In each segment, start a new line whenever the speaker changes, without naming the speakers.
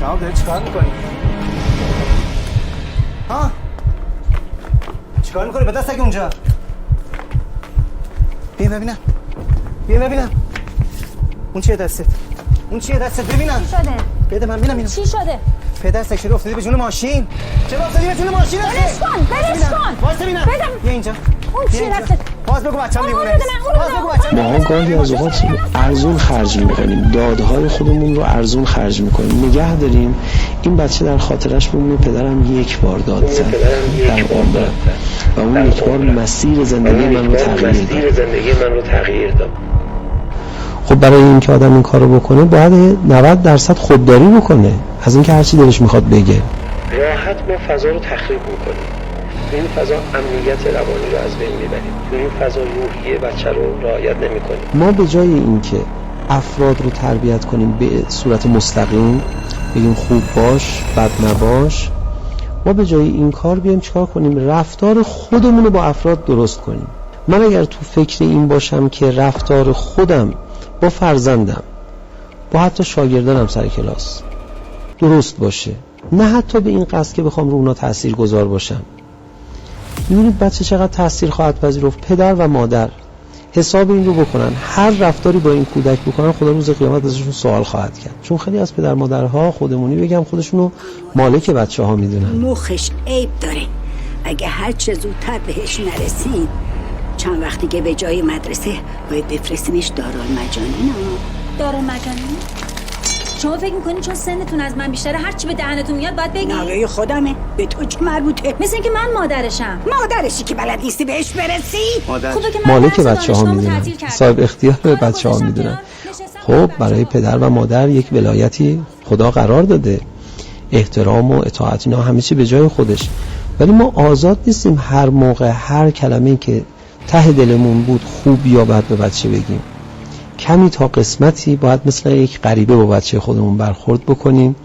شما داری چیکار میکنی؟ ها؟ چیکار میکنی؟ به دست اونجا بیا ببینم، بیا ببینم اون چیه دستت؟ اون چیه دستت؟ ببینم
چی شده؟
بده من ببینم.
چی شده؟
پدر سکشری افتادی به جون ماشین. چرا افتادی به جون ماشین؟
بلش کن
واسه ببینم. بیا اینجا.
اون چیه دستت؟
باز بگو بچه‌م دیوونه است. باز بگو بچه‌م.
ما گاهی از اوقات ارزون خرج می‌کنیم، داده‌های خودمون رو ارزون خرج می‌کنیم، نگه داریم این بچه در خاطرش بمونه پدرم یک بار داد زد در عمره و اون یک بار مسیر زندگی من رو تغییر داد. خب برای اینکه آدم این کارو بکنه باید 90% خودداری بکنه از اینکه هر چی دلش میخواد بگه. راحت ما فضا رو تخریب می‌کنیم. تو این فضا امنیت روانی رو از بین میبریم، تو این فضا روحیه بچه رو رعایت نمی‌کنیم. ما به جای اینکه افراد رو تربیت کنیم به صورت مستقیم، بگیم خوب باش بد نباش، ما به جای این کار بیایم چیکار کنیم؟ رفتار خودمون رو با افراد درست کنیم. من اگر تو فکر این باشم که رفتار خودم با فرزندم، با حتی شاگردانم سر کلاس درست باشه، نه حتی به این قصد که بخوام رو اونا تأثیر گذار باشم. می‌بینید بچه چقدر تأثیر خواهد پذیرفت. پدر و مادر حساب این رو بکنن، هر رفتاری با این کودک بکنن خدا روز قیامت ازشون سوال خواهد کرد. چون خیلی از پدر مادرها خودمونی بگم خودشونو مالک بچه‌ها میدونن.
مخش عیب داره. اگه هر چه زودتر بهش نرسید چند وقتی که به جای مدرسه باید بفرستینش دارالمجانین.
دارالمجانین؟ شما فکر میکنین چون سنتون از من بیشتره هر چی به دهنتون میاد باید بگین؟
نوه خودمه، به تو چه مربوطه؟
مثل اینکه من مادرشم.
مادرشی که بلد نیستی بهش برسی؟
خوبه که
مالک بچه‌ها میدونن، صاحب اختیار بچه‌ها میدونن. خب برای پدر و مادر یک ولایتی خدا قرار داده، احترام و اطاعت اینا همه چی به جای خودش، ولی ما آزاد نیستیم هر موقع هر کلمه‌ای که ته دلمون بود خوب یا بد به بچه بگیم. کمی تا قسمتی باید مثل یک غریبه با بچه خودمون برخورد بکنیم،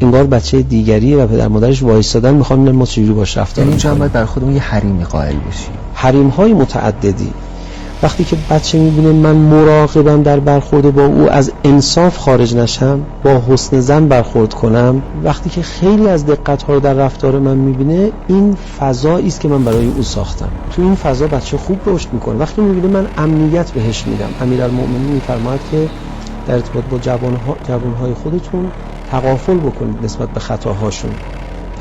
انگار بچه دیگریه و پدر مادرش وایسادن میخوان ما چجوری باش رفتار کنیم.
اینجا هم باید بر خودمون یه حریمی قائل بشیم،
حریم‌های متعددی. وقتی که بچه میبینه من مراقبم در برخورد با او از انصاف خارج نشم، با حسن ظن برخورد کنم، وقتی که خیلی از دقت‌ها رو در رفتار من میبینه، این فضایی است که من برای او ساختم. تو این فضا بچه خوب رشد میکنه. وقتی میبینه من امنیت بهش میدم، امیرالمومنین میفرماید که در ارتباط با جوانهای خودتون تغافل بکنید نسبت به خطاهاشون.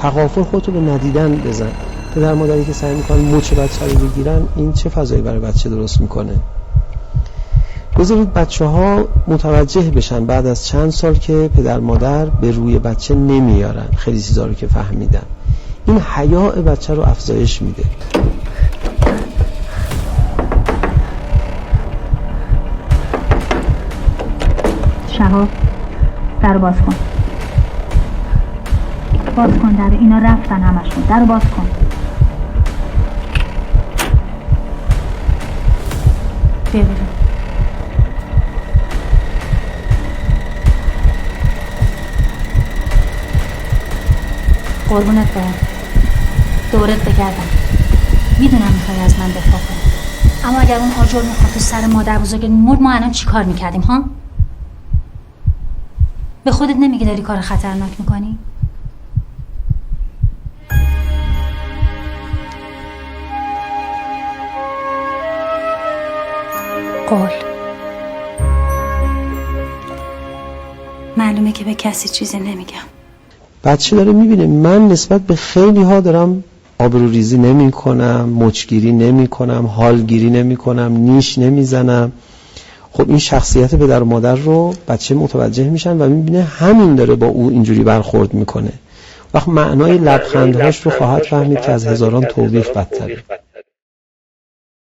تغافل خودتو به ندیدن بزن. پدر مادری که سعی میکنن مچ بچه رو بگیرن، این چه فضایی برای بچه درست میکنه؟ بذارید بچه ها متوجه بشن بعد از چند سال که پدر مادر به روی بچه نمیارن خیلی چیزا رو که فهمیدن، این حیاء بچه رو افزایش میده.
شهاب در باز کن، باز کن در. اینا رفتن همشون، در باز کن. بیا بیرون. قربونت برم، دورت بگردم. میدونم میخوای از من دفاع کنی، اما اگر اون آجر میخواد تو سر مادر بزرگ مرد، ما الان چی کار میکردیم ها؟ به خودت نمیگی داری کار خطرناک میکنی؟ قول. معلومه که به کسی چیزی نمیگم.
بچه داره میبینه من نسبت به خیلی ها دارم آبروریزی نمی کنم، مچگیری نمی کنم، حالگیری نمی کنم، نیش نمی زنم. خب این شخصیت پدر و مادر رو بچه متوجه میشن و میبینه همین داره با او اینجوری برخورد میکنه. وقت معنای لبخندهاش رو خواهد فهمید که از هزاران توبیخ بدتره.